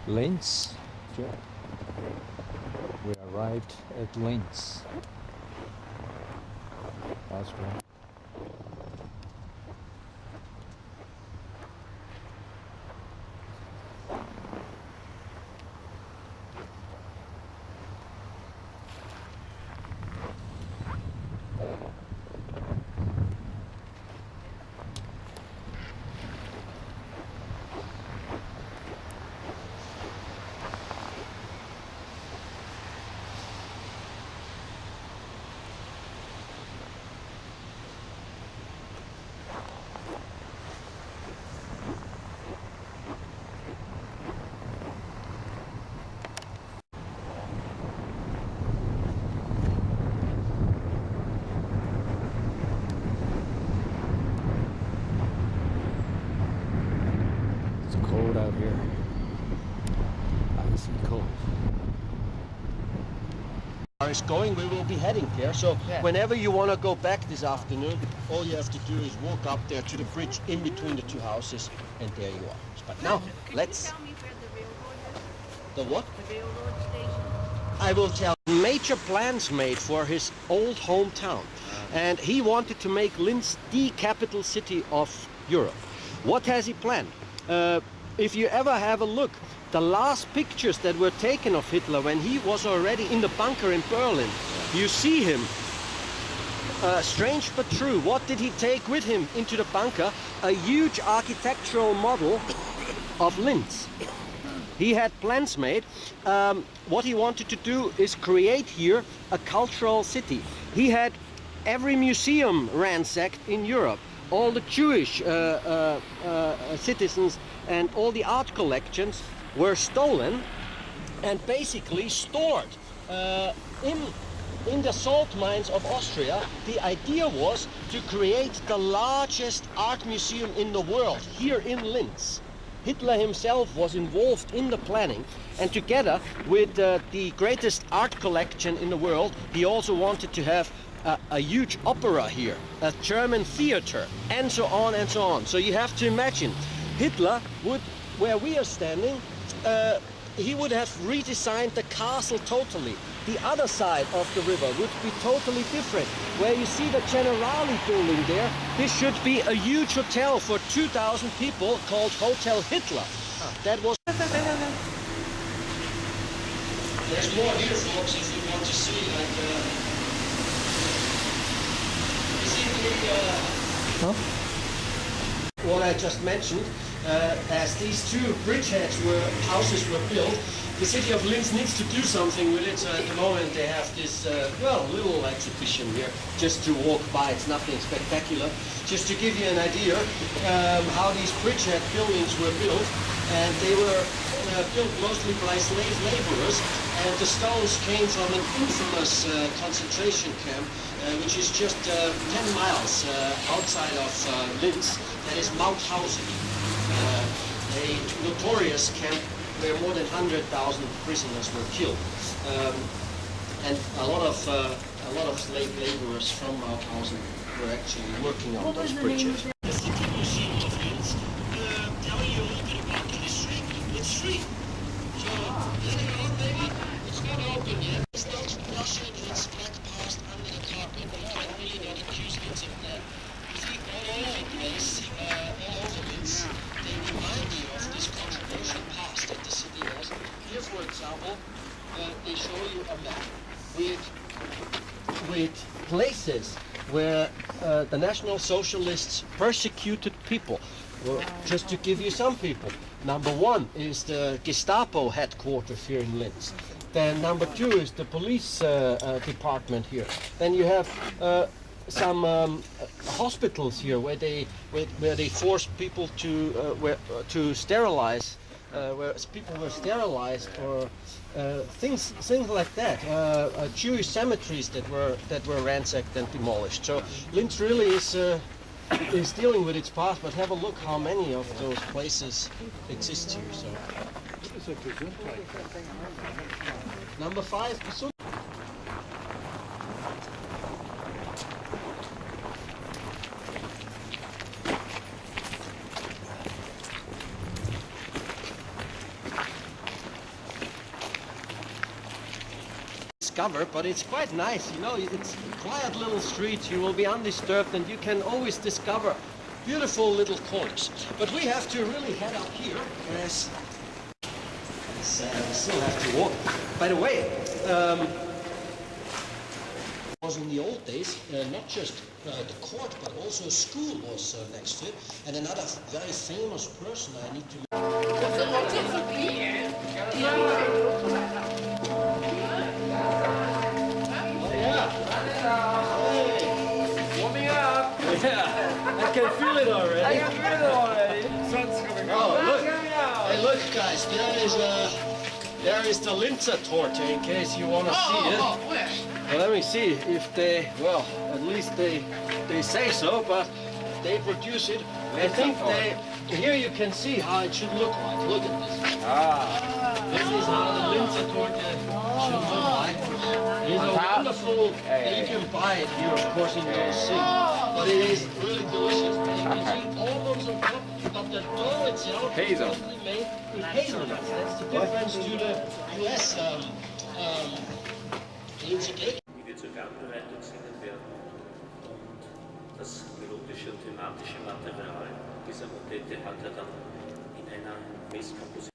Linz. We arrived at Linz, Austria. Cold out here. Icy cold. Is going, we will be heading there. So whenever you want to go back this afternoon, all you have to do is walk up there to the bridge in between the two houses, and there you are. But now, let's. Tell me where the railroad is? The what? The railroad station. I will tell. Major plans made for his old hometown, and he wanted to make Linz the capital city of Europe. What has he planned? If you ever have a look, the last pictures that were taken of Hitler when he was already in the bunker in Berlin, you see him. Strange but true. What did he take with him into the bunker? A huge architectural model of Linz. He had plans made. What he wanted to do is create here a cultural city. He had every museum ransacked in Europe. All the Jewish citizens and all the art collections were stolen and basically stored in the salt mines of Austria. The idea was to create the largest art museum in the world here in Linz. Hitler himself was involved in the planning, and together with the greatest art collection in the world, he also wanted to have a huge opera here, a German theater, and so on and so on. So you have to imagine, Hitler would, where we are standing, he would have redesigned the castle totally. The other side of the river would be totally different. Where you see the Generali building there, this should be a huge hotel for 2,000 people called Hotel Hitler. That was... There's more here, folks, if you want to see, like... What I just mentioned, as these two bridgeheads houses were built, the city of Linz needs to do something with it. So at the moment they have this, little exhibition here, just to walk by. It's nothing spectacular. Just to give you an idea how these bridgehead buildings were built, and they were built mostly by slave laborers, and the stones came from an infamous concentration camp, which is just 10 miles outside of Linz. That is Mauthausen, a notorious camp where more than 100,000 prisoners were killed, and a lot of slave laborers from Mauthausen were actually working on those bridges. The city museum of Linz, telling you a little bit about the history. It's free, so later on maybe. It's not open yet. It's not Russian. It's black past under the carpet. You can really not accuse Linz of that. You see, all over the place, all over Linz, they remind you of this controversial past that the city has. Here, for example, they show you a map with places where the National Socialists persecuted people. Well, just to give you some people. Number one is the Gestapo headquarters here in Linz. Then number two is the police department here. Then you have some hospitals here where they forced people to sterilize, where people were sterilized, or things like that. Jewish cemeteries that were ransacked and demolished. So Linz really is dealing with its past, but have a look how many of those places exist here. So number 5, Gesundheit. discover, but it's quite nice. You know, it's a quiet little street. You will be undisturbed, and you can always discover beautiful little corners. But we have to really head up here, as we still have to walk. By the way, was in the old days not just the court, but also a school was next to it. And another very famous person I need to. Warming up. Yeah, I can feel it already. I can feel it already. Sun's coming out. Oh, look! Coming out. Hey, look, guys! There is the Linzer torte in case you want to see it. Where? Well, let me see if they. Well, at least they say so, but they produce it. I think they. Here you can see how it should look like. Look at this. This is how the Linzer torte should look like. It's a wonderful. You can buy it here, of course, in those things. But it is really delicious. And you can see almonds on top, but the dough itself is mostly made with hazelnuts. That's the difference to the US Linzer cake. Die wir zur Gartenbereitung singen werden. Und das melodische und thematische Material dieser Motette hat er dann in einer Messkomposition.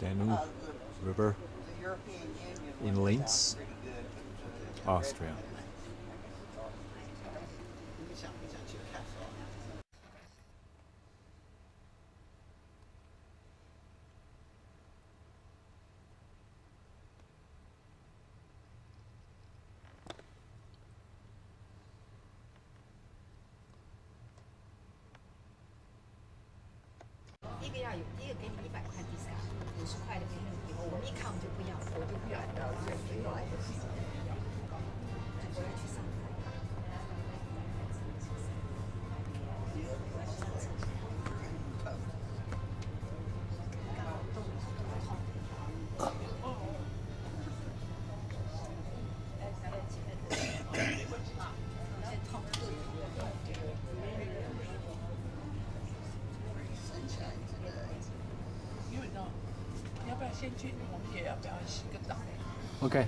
Danube River in Linz, Austria.第一个要有，第一个给你100块，第三50块的给你，我们一看我就不要，我就不要。我要去上海。要不要先去？我们也要不要洗个澡？ Okay.